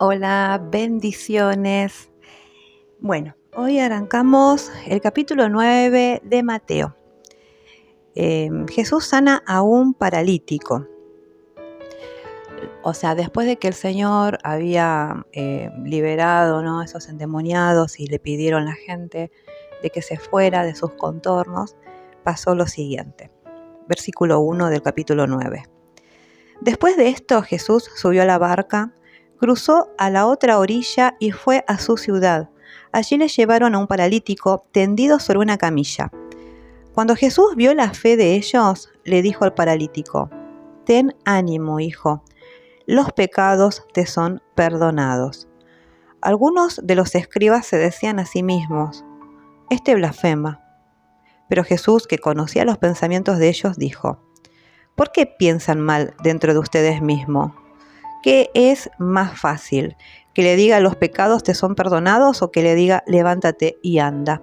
Hola, bendiciones. Bueno, hoy arrancamos el capítulo 9 de Mateo. Jesús sana a un paralítico. O sea, después de que el Señor había liberado, ¿no?, esos endemoniados y le pidieron a la gente de que se fuera de sus contornos, pasó lo siguiente. Versículo 1 del capítulo 9. Después de esto, Jesús subió a la barca, cruzó a la otra orilla y fue a su ciudad. Allí le llevaron a un paralítico tendido sobre una camilla. Cuando Jesús vio la fe de ellos, le dijo al paralítico: «Ten ánimo, hijo, los pecados te son perdonados». Algunos de los escribas se decían a sí mismos: «Este blasfema». Pero Jesús, que conocía los pensamientos de ellos, dijo: «¿Por qué piensan mal dentro de ustedes mismos? ¿Qué es más fácil? ¿Que le diga los pecados te son perdonados o que le diga levántate y anda?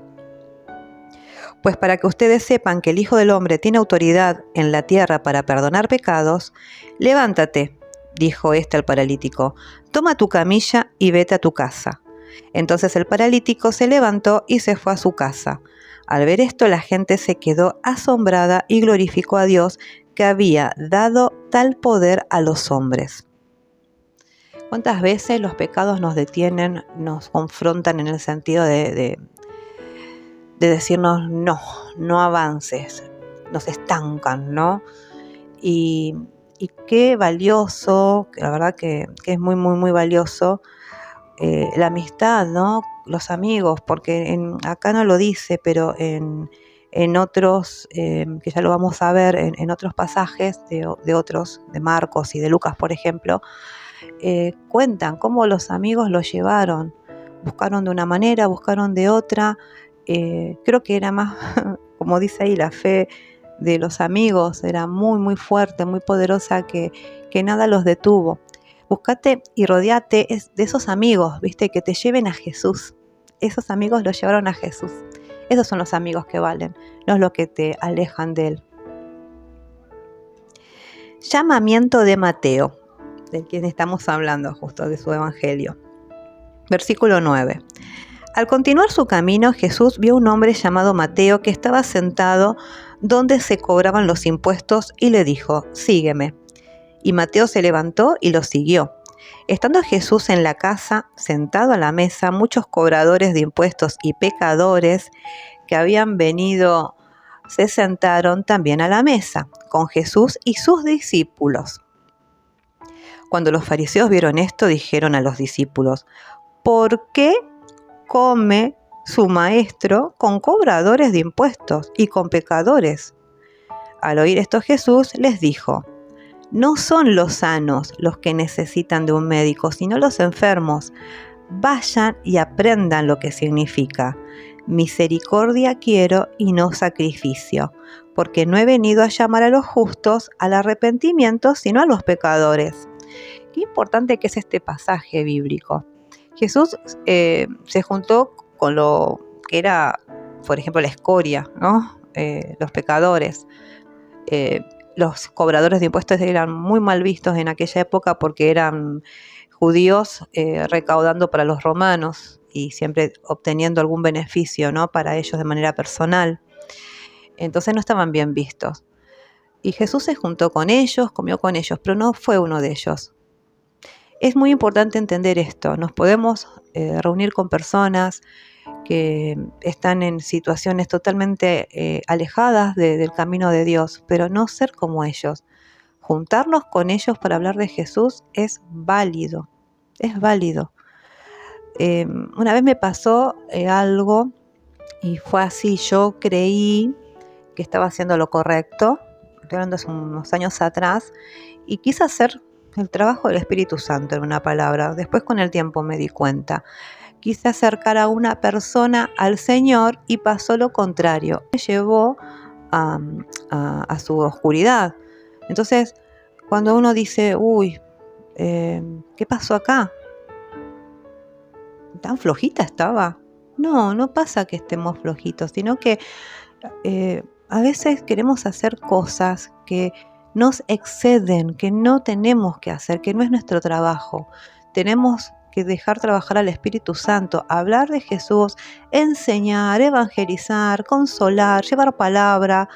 Pues para que ustedes sepan que el Hijo del Hombre tiene autoridad en la tierra para perdonar pecados, levántate», dijo al paralítico, «toma tu camilla y vete a tu casa». Entonces el paralítico se levantó y se fue a su casa. Al ver esto, la gente se quedó asombrada y glorificó a Dios, que había dado tal poder a los hombres. ¿Cuántas veces los pecados nos detienen, nos confrontan en el sentido de decirnos no avances, nos estancan, ¿no? Y qué valioso, la verdad que es muy, muy, muy valioso la amistad, ¿no? Los amigos, porque acá no lo dice, pero en otros, que ya lo vamos a ver en otros pasajes de otros, de Marcos y de Lucas, por ejemplo, cuentan cómo los amigos lo llevaron. Buscaron de una manera, buscaron de otra. Creo que era más, como dice ahí, la fe de los amigos era muy, muy fuerte, muy poderosa, que nada los detuvo. Buscate y rodeate de esos amigos, ¿viste? Que te lleven a Jesús. Esos amigos los llevaron a Jesús. Esos son los amigos que valen, no los que te alejan de Él. Llamamiento de Mateo, de quien estamos hablando justo, de su evangelio. Versículo 9. Al continuar su camino, Jesús vio a un hombre llamado Mateo que estaba sentado donde se cobraban los impuestos y le dijo: «Sígueme». Y Mateo se levantó y lo siguió. Estando Jesús en la casa, sentado a la mesa, muchos cobradores de impuestos y pecadores que habían venido se sentaron también a la mesa, con Jesús y sus discípulos. Cuando los fariseos vieron esto, dijeron a los discípulos: «¿Por qué come su maestro con cobradores de impuestos y con pecadores?». Al oír esto, Jesús les dijo: «No son los sanos los que necesitan de un médico, sino los enfermos. Vayan y aprendan lo que significa: misericordia quiero y no sacrificio, porque no he venido a llamar a los justos al arrepentimiento, sino a los pecadores». Qué importante que es este pasaje bíblico. Jesús se juntó con lo que era, por ejemplo, la escoria, ¿no? Los pecadores. Los cobradores de impuestos eran muy mal vistos en aquella época porque eran judíos recaudando para los romanos y siempre obteniendo algún beneficio, ¿no?, para ellos de manera personal. Entonces no estaban bien vistos. Y Jesús se juntó con ellos, comió con ellos, pero no fue uno de ellos. Es muy importante entender esto. Nos podemos reunir con personas que están en situaciones totalmente alejadas del camino de Dios, pero no ser como ellos. Juntarnos con ellos para hablar de Jesús es válido, es válido. Una vez me pasó algo y fue así. Yo creí que estaba haciendo lo correcto, estoy hablando hace unos años atrás, y quise hacer el trabajo del Espíritu Santo, en una palabra. Después, con el tiempo, me di cuenta. Quise acercar a una persona al Señor y pasó lo contrario. Me llevó a su oscuridad. Entonces, cuando uno dice: «Uy, ¿qué pasó acá? ¿Tan flojita estaba?». No pasa que estemos flojitos, sino que a veces queremos hacer cosas que nos exceden, que no tenemos que hacer, que no es nuestro trabajo. Tenemos que dejar trabajar al Espíritu Santo, hablar de Jesús, enseñar, evangelizar, consolar, llevar palabra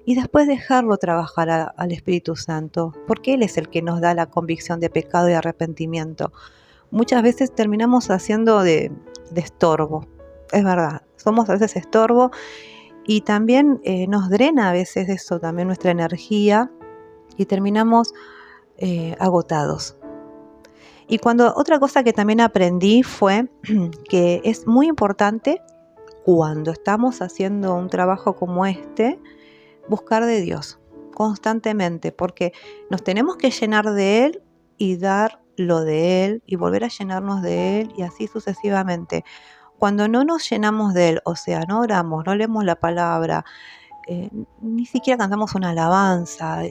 y después dejarlo trabajar al Espíritu Santo, porque Él es el que nos da la convicción de pecado y arrepentimiento. Muchas veces terminamos haciendo de estorbo, es verdad, somos a veces estorbo y también nos drena a veces eso, también nuestra energía y terminamos agotados. Y otra cosa que también aprendí fue que es muy importante cuando estamos haciendo un trabajo como este, buscar de Dios constantemente, porque nos tenemos que llenar de Él y dar lo de Él y volver a llenarnos de Él y así sucesivamente. Cuando no nos llenamos de Él, o sea, no oramos, no leemos la palabra, ni siquiera cantamos una alabanza,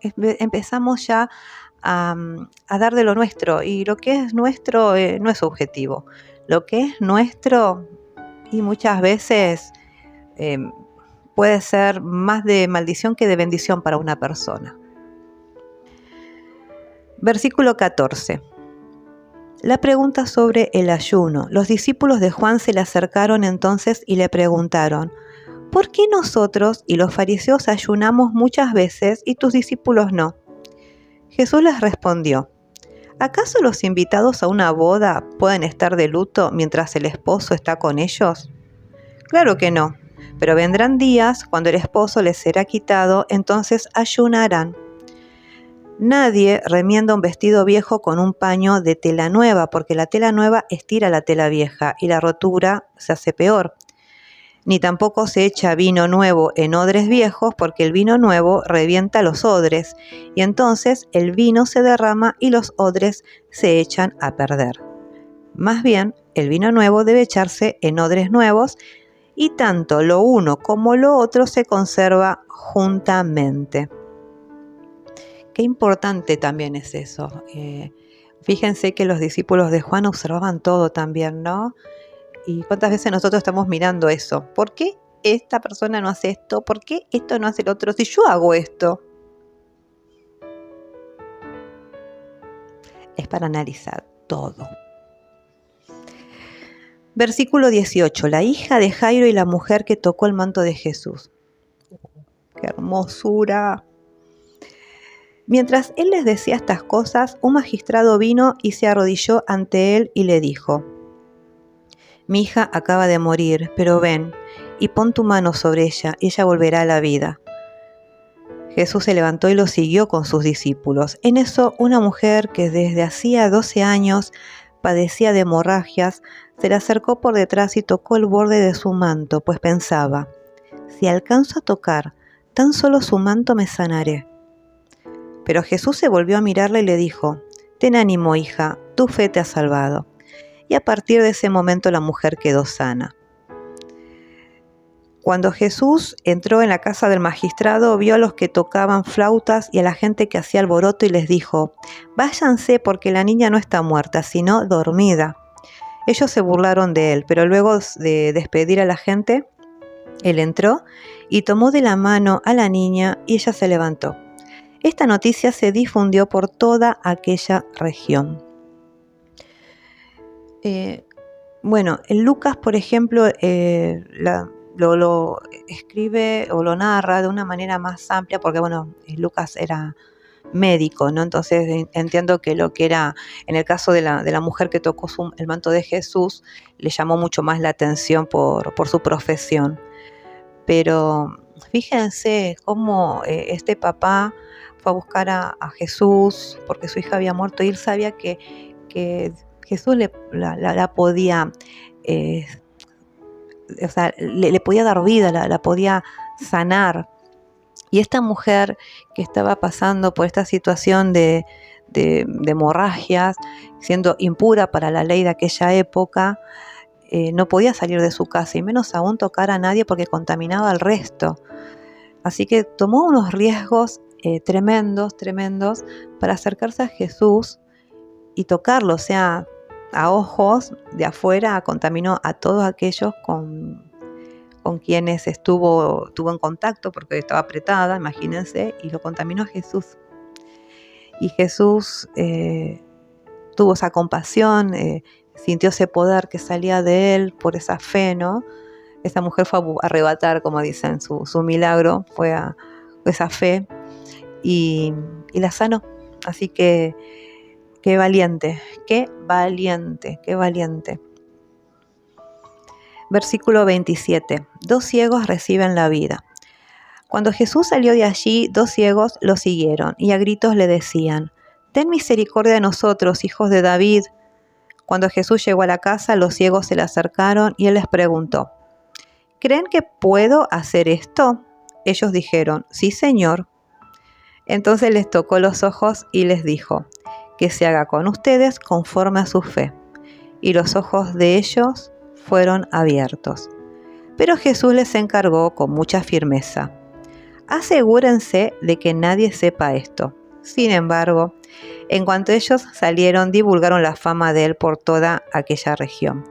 empezamos ya a dar de lo nuestro y lo que es nuestro no es subjetivo. Lo que es nuestro y muchas veces puede ser más de maldición que de bendición para una persona. Versículo 14. La pregunta sobre el ayuno. Los discípulos de Juan se le acercaron entonces y le preguntaron: ¿por qué nosotros y los fariseos ayunamos muchas veces y tus discípulos no? Jesús les respondió: ¿acaso los invitados a una boda pueden estar de luto mientras el esposo está con ellos? Claro que no, pero vendrán días cuando el esposo les será quitado, entonces ayunarán. Nadie remienda un vestido viejo con un paño de tela nueva, porque la tela nueva estira la tela vieja y la rotura se hace peor. Ni tampoco se echa vino nuevo en odres viejos, porque el vino nuevo revienta los odres, y entonces el vino se derrama y los odres se echan a perder. Más bien, el vino nuevo debe echarse en odres nuevos, y tanto lo uno como lo otro se conserva juntamente. Qué importante también es eso. Fíjense que los discípulos de Juan observaban todo también, ¿no? Y cuántas veces nosotros estamos mirando eso. ¿Por qué esta persona no hace esto? ¿Por qué esto no hace el otro? Si yo hago esto. Es para analizar todo. Versículo 18. La hija de Jairo y la mujer que tocó el manto de Jesús. ¡Qué hermosura! Mientras él les decía estas cosas, un magistrado vino y se arrodilló ante él y le dijo: mi hija acaba de morir, pero ven y pon tu mano sobre ella y ella volverá a la vida. Jesús se levantó y lo siguió con sus discípulos. En eso, una mujer que desde hacía 12 años padecía de hemorragias, se le acercó por detrás y tocó el borde de su manto, pues pensaba: si alcanzo a tocar tan solo su manto me sanaré. Pero Jesús se volvió a mirarla y le dijo: ten ánimo, hija, tu fe te ha salvado. Y a partir de ese momento la mujer quedó sana. Cuando Jesús entró en la casa del magistrado, vio a los que tocaban flautas y a la gente que hacía alboroto y les dijo: váyanse, porque la niña no está muerta, sino dormida. Ellos se burlaron de él, pero luego de despedir a la gente, él entró y tomó de la mano a la niña y ella se levantó. Esta noticia se difundió por toda aquella región. Bueno, en Lucas, por ejemplo, lo escribe o lo narra de una manera más amplia, porque bueno, Lucas era médico, ¿no? Entonces entiendo que lo que era, en el caso de la mujer que tocó el manto de Jesús, le llamó mucho más la atención por su profesión. Pero fíjense cómo este papá fue a buscar a Jesús porque su hija había muerto y él sabía que Jesús la podía, le podía dar vida, la podía sanar. Y esta mujer que estaba pasando por esta situación de hemorragias, siendo impura para la ley de aquella época, no podía salir de su casa y menos aún tocar a nadie porque contaminaba al resto. Así que tomó unos riesgos tremendos para acercarse a Jesús y tocarlo, o sea, a ojos de afuera contaminó a todos aquellos con quienes estuvo en contacto, porque estaba apretada, imagínense, y lo contaminó a Jesús. Y Jesús tuvo esa compasión, sintió ese poder que salía de él por esa fe, ¿no? Esa mujer fue a arrebatar, como dicen, su milagro, fue a esa fe y la sanó. Así que qué valiente, qué valiente, qué valiente. Versículo 27. 2 ciegos reciben la vida. Cuando Jesús salió de allí, 2 ciegos lo siguieron y a gritos le decían: «Ten misericordia de nosotros, hijos de David». Cuando Jesús llegó a la casa, los ciegos se le acercaron y él les preguntó: «¿Creen que puedo hacer esto?». Ellos dijeron: «Sí, Señor». Entonces les tocó los ojos y les dijo: «Que se haga con ustedes conforme a su fe». Y los ojos de ellos fueron abiertos. Pero Jesús les encargó con mucha firmeza: «Asegúrense de que nadie sepa esto». Sin embargo, en cuanto ellos salieron, divulgaron la fama de él por toda aquella región.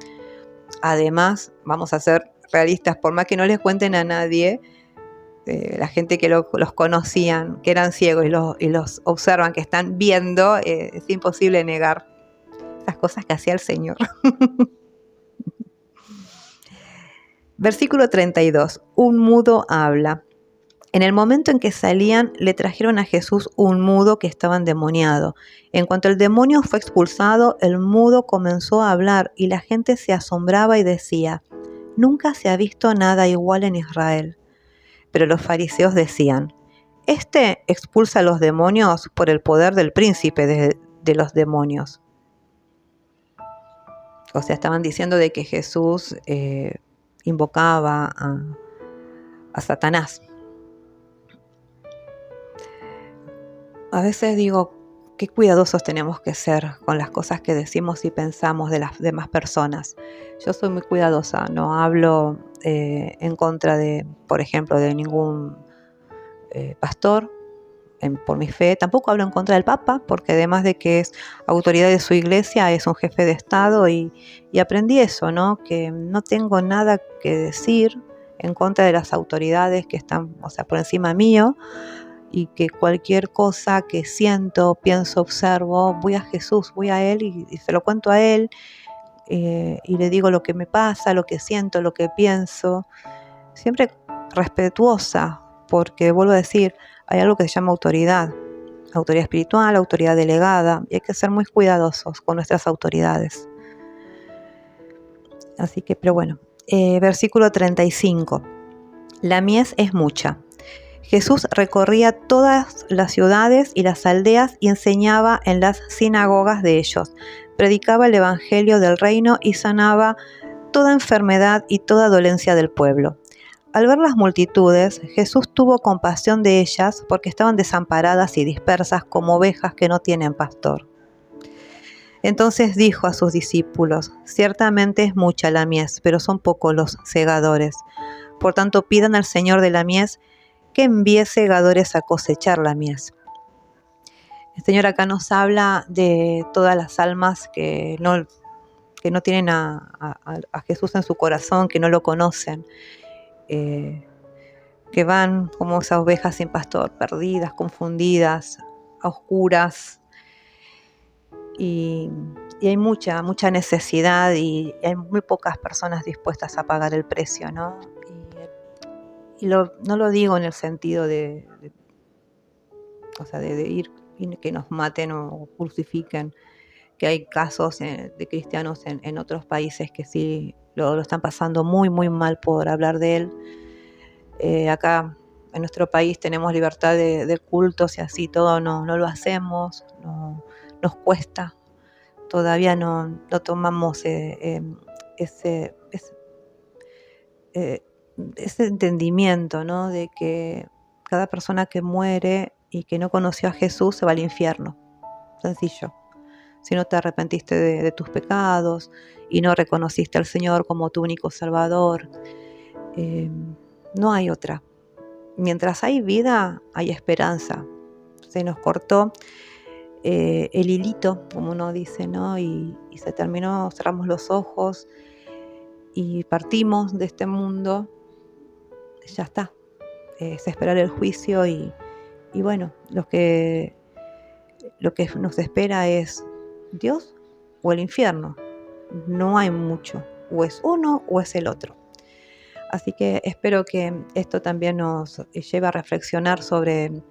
Además, vamos a ser realistas, por más que no les cuenten a nadie, la gente que los conocían, que eran ciegos y los observan, que están viendo, es imposible negar las cosas que hacía el Señor. Versículo 32. Un mudo habla. En el momento en que salían, le trajeron a Jesús un mudo que estaba endemoniado. En cuanto el demonio fue expulsado, el mudo comenzó a hablar y la gente se asombraba y decía: «Nunca se ha visto nada igual en Israel». Pero los fariseos decían: «Este expulsa a los demonios por el poder del príncipe de los demonios». O sea, estaban diciendo de que Jesús invocaba a Satanás. A veces digo, qué cuidadosos tenemos que ser con las cosas que decimos y pensamos de las demás personas. Yo soy muy cuidadosa, no hablo en contra de, por ejemplo, de ningún pastor por mi fe. Tampoco hablo en contra del Papa, porque además de que es autoridad de su iglesia, es un jefe de Estado y aprendí eso, ¿no? Que no tengo nada que decir en contra de las autoridades que están, o sea, por encima mío, y que cualquier cosa que siento, pienso, observo, voy a Jesús, voy a Él y se lo cuento a Él, y le digo lo que me pasa, lo que siento, lo que pienso, siempre respetuosa, porque vuelvo a decir, hay algo que se llama autoridad espiritual, autoridad delegada, y hay que ser muy cuidadosos con nuestras autoridades. Así que, pero bueno, versículo 35. La mies es mucha. Jesús recorría todas las ciudades y las aldeas y enseñaba en las sinagogas de ellos. Predicaba el evangelio del reino y sanaba toda enfermedad y toda dolencia del pueblo. Al ver las multitudes, Jesús tuvo compasión de ellas porque estaban desamparadas y dispersas como ovejas que no tienen pastor. Entonces dijo a sus discípulos: «Ciertamente es mucha la mies, pero son pocos los segadores. Por tanto, pidan al Señor de la mies que envíe segadores a cosechar la mies». El Señor acá nos habla de todas las almas que no tienen a Jesús en su corazón, que no lo conocen, que van como esas ovejas sin pastor, perdidas, confundidas, a oscuras, y hay mucha necesidad y hay muy pocas personas dispuestas a pagar el precio, ¿no? Y no lo digo en el sentido de ir y que nos maten o crucifiquen, que hay casos de cristianos en otros países que sí lo están pasando muy, muy mal por hablar de él. Acá en nuestro país tenemos libertad de cultos y así todo no lo hacemos, nos cuesta, todavía no tomamos ese entendimiento, ¿no? De que cada persona que muere y que no conoció a Jesús se va al infierno. Sencillo. Si no te arrepentiste de tus pecados y no reconociste al Señor como tu único Salvador, no hay otra. Mientras hay vida, hay esperanza. Se nos cortó el hilito, como uno dice, ¿no? Y se terminó, cerramos los ojos y partimos de este mundo. Ya está. Es esperar el juicio y bueno, lo que nos espera es: Dios o el infierno. No hay mucho, o es uno o es el otro. Así que espero que esto también nos lleve a reflexionar sobre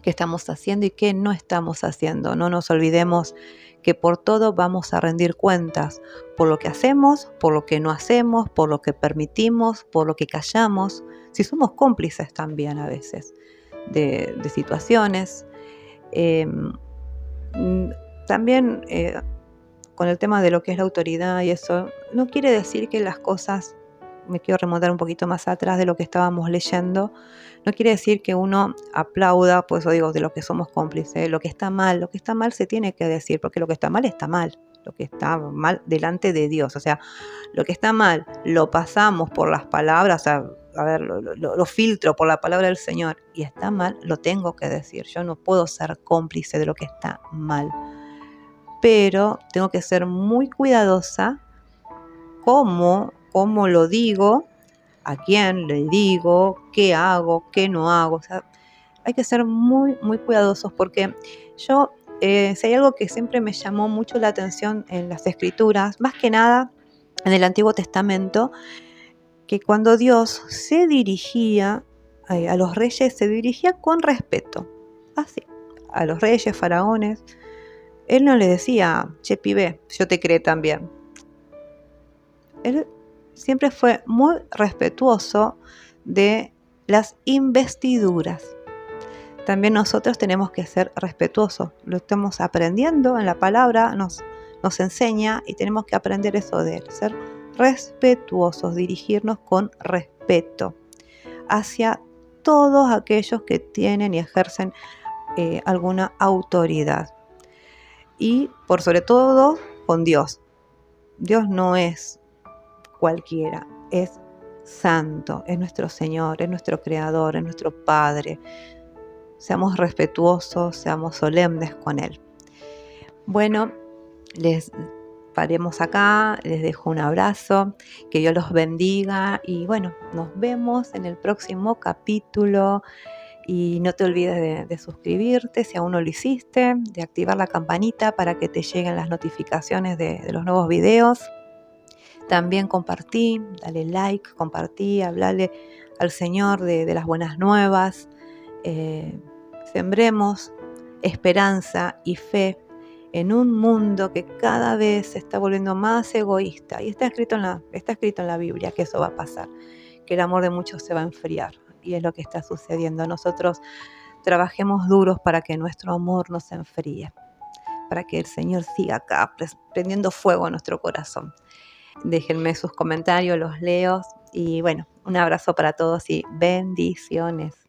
qué estamos haciendo y qué no estamos haciendo. No nos olvidemos que por todo vamos a rendir cuentas, por lo que hacemos, por lo que no hacemos, por lo que permitimos, por lo que callamos, si somos cómplices también a veces de situaciones. Eh, También con el tema de lo que es la autoridad y eso, no quiere decir que las cosas, me quiero remontar un poquito más atrás de lo que estábamos leyendo, no quiere decir que uno aplauda, pues eso digo, de lo que somos cómplices. Lo que está mal se tiene que decir, porque lo que está mal, lo que está mal delante de Dios. O sea, lo que está mal lo pasamos por las palabras, o sea, a ver, lo filtro por la palabra del Señor, y está mal, lo tengo que decir. Yo no puedo ser cómplice de lo que está mal, pero tengo que ser muy cuidadosa cómo lo digo, a quién le digo, qué hago, qué no hago. O sea, hay que ser muy, muy cuidadosos, porque yo, si hay algo que siempre me llamó mucho la atención en las Escrituras, más que nada en el Antiguo Testamento, que cuando Dios se dirigía a los reyes, se dirigía con respeto. Así, a los reyes, faraones. Él no le decía, che, pibe, yo te creé también. Él siempre fue muy respetuoso de las investiduras. También nosotros tenemos que ser respetuosos. Lo estamos aprendiendo en la palabra, nos enseña, y tenemos que aprender eso de él, ser respetuosos, dirigirnos con respeto hacia todos aquellos que tienen y ejercen alguna autoridad. Y por sobre todo con Dios. Dios no es cualquiera, es santo, es nuestro Señor, es nuestro Creador, es nuestro Padre. Seamos respetuosos, seamos solemnes con Él. Bueno, les paremos acá, les dejo un abrazo, que Dios los bendiga y bueno, nos vemos en el próximo capítulo. Y no te olvides de suscribirte si aún no lo hiciste, de activar la campanita para que te lleguen las notificaciones de los nuevos videos. También compartí, dale like, compartí, hablale al Señor de las buenas nuevas. Sembremos esperanza y fe en un mundo que cada vez se está volviendo más egoísta. Y está escrito en la Biblia que eso va a pasar, que el amor de muchos se va a enfriar. Y es lo que está sucediendo. Nosotros trabajemos duros para que nuestro amor no se enfríe, para que el Señor siga acá prendiendo fuego en nuestro corazón. Déjenme sus comentarios, los leo. Y bueno, un abrazo para todos y bendiciones.